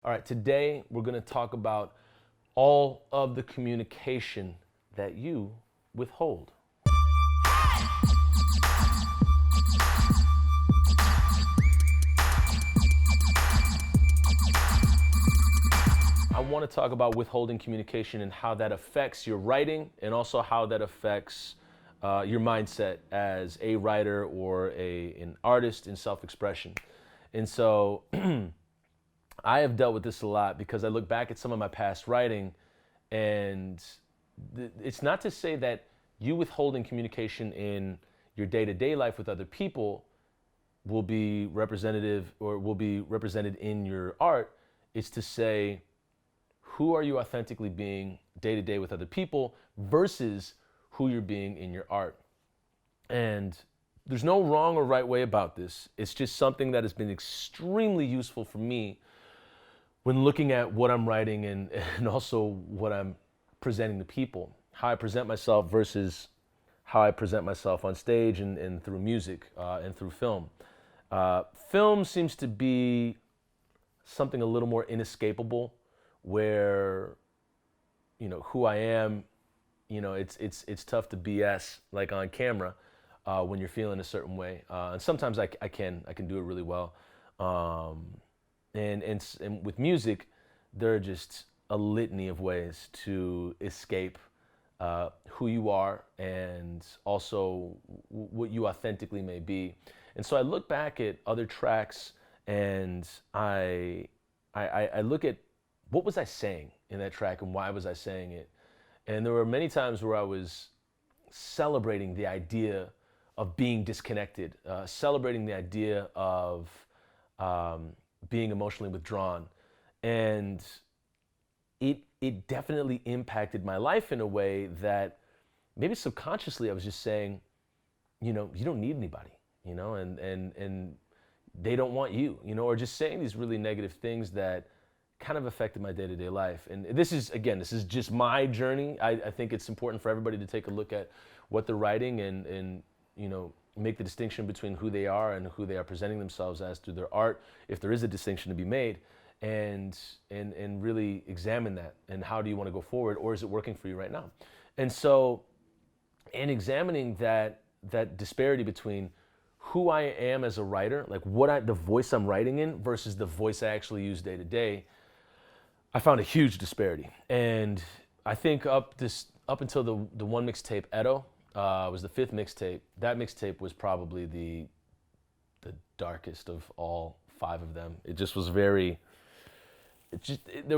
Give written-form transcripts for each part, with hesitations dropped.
All right, today we're going to talk about all of the communication that you withhold. I want to talk about withholding communication and how that affects your writing and also how that affects your mindset as a writer or an artist in self-expression. And so I have dealt with this a lot because I look back at some of my past writing, and it's not to say that you withholding communication in your day-to-day life with other people will be representative or will be represented in your art. It's to say, who are you authentically being day to day with other people versus who you're being in your art? And there's no wrong or right way about this. It's just something that has been extremely useful for me when looking at what I'm writing and also what I'm presenting to people, how I present myself versus how I present myself on stage and through music and through film. Film seems to be something a little more inescapable, where who I am, it's tough to BS like on camera when you're feeling a certain way, and sometimes I can do it really well. And with music, there are just a litany of ways to escape who you are and also what you authentically may be. And so I look back at other tracks and I look at what was I saying in that track and why was I saying it. And there were many times where I was celebrating the idea of being disconnected, celebrating the idea of being emotionally withdrawn. And it definitely impacted my life in a way that maybe subconsciously I was just saying, you don't need anybody, and they don't want you, or just saying these really negative things that kind of affected my day-to-day life. And this is just my journey. I think it's important for everybody to take a look at what they're writing and make the distinction between who they are and who they are presenting themselves as through their art, if there is a distinction to be made, and really examine that. And how do you want to go forward, or is it working for you right now? And so, in examining that disparity between who I am as a writer, like the voice I'm writing in versus the voice I actually use day to day, I found a huge disparity. And I think up until the one mixtape, Edo, was the fifth mixtape. That mixtape was probably the darkest of all five of them. It just was there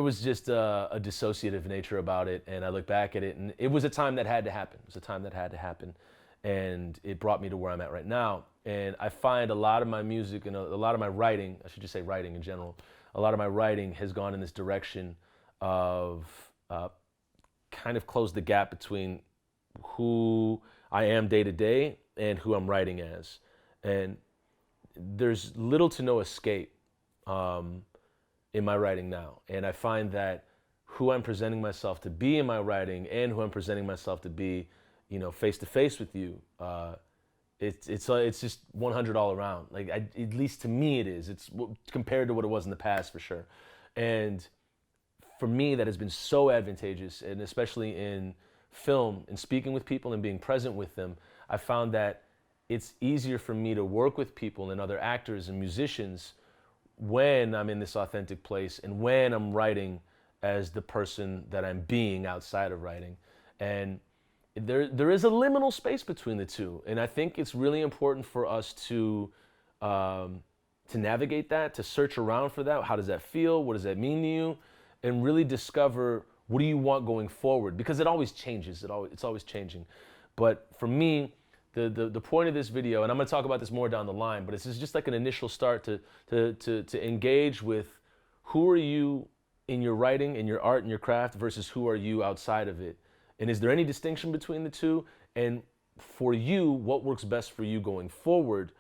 was just a dissociative nature about it. And I look back at it, and it was a time that had to happen. It was a time that had to happen. And it brought me to where I'm at right now. And I find a lot of my music and a lot of my writing, I should just say writing in general, a lot of my writing has gone in this direction of kind of close the gap between who I am day to day and who I'm writing as. And there's little to no escape in my writing now. And I find that who I'm presenting myself to be in my writing and who I'm presenting myself to be, face to face with you, it's just 100 all around. Like at least to me it is. It's compared to what it was in the past for sure. And for me, that has been so advantageous, and especially in film and speaking with people and being present with them, I found that it's easier for me to work with people and other actors and musicians when I'm in this authentic place and when I'm writing as the person that I'm being outside of writing. And there is a liminal space between the two, and I think it's really important for us to navigate that, to search around for that. How does that feel? What does that mean to you? And really discover, what do you want going forward? Because it always changes. It's always changing. But for me, the point of this video, and I'm going to talk about this more down the line, but it's just like an initial start to engage with who are you in your writing, in your art, and your craft versus who are you outside of it. And is there any distinction between the two? And for you, what works best for you going forward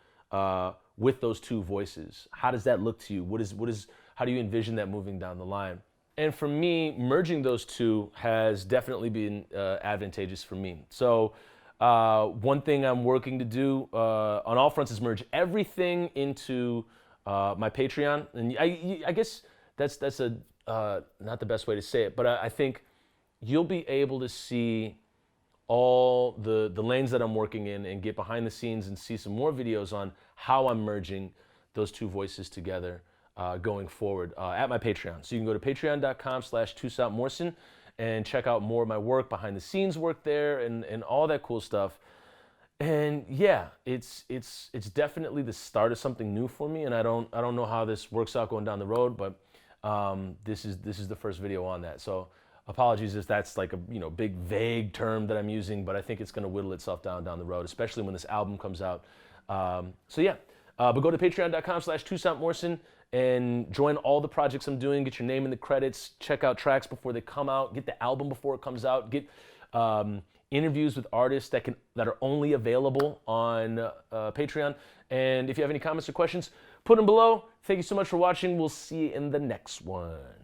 with those two voices? How does that look to you? How do you envision that moving down the line? And for me, merging those two has definitely been advantageous for me. So one thing I'm working to do on all fronts is merge everything into my Patreon. And I guess that's a not the best way to say it, but I think you'll be able to see all the lanes that I'm working in and get behind the scenes and see some more videos on how I'm merging those two voices together going forward at my Patreon. So you can go to patreon.com/Toussaint and check out more of my work, behind the scenes work there, and all that cool stuff. And yeah, it's definitely the start of something new for me, and I don't know how this works out going down the road, but this is the first video on that. So apologies if that's like a big vague term that I'm using, but I think it's going to whittle itself down the road, especially when this album comes out. So yeah, but go to patreon.com/Toussaint and join all the projects I'm doing. Get your name in the credits. Check out tracks before they come out. Get the album before it comes out. Get interviews with artists that are only available on Patreon. And if you have any comments or questions, put them below. Thank you so much for watching. We'll see you in the next one.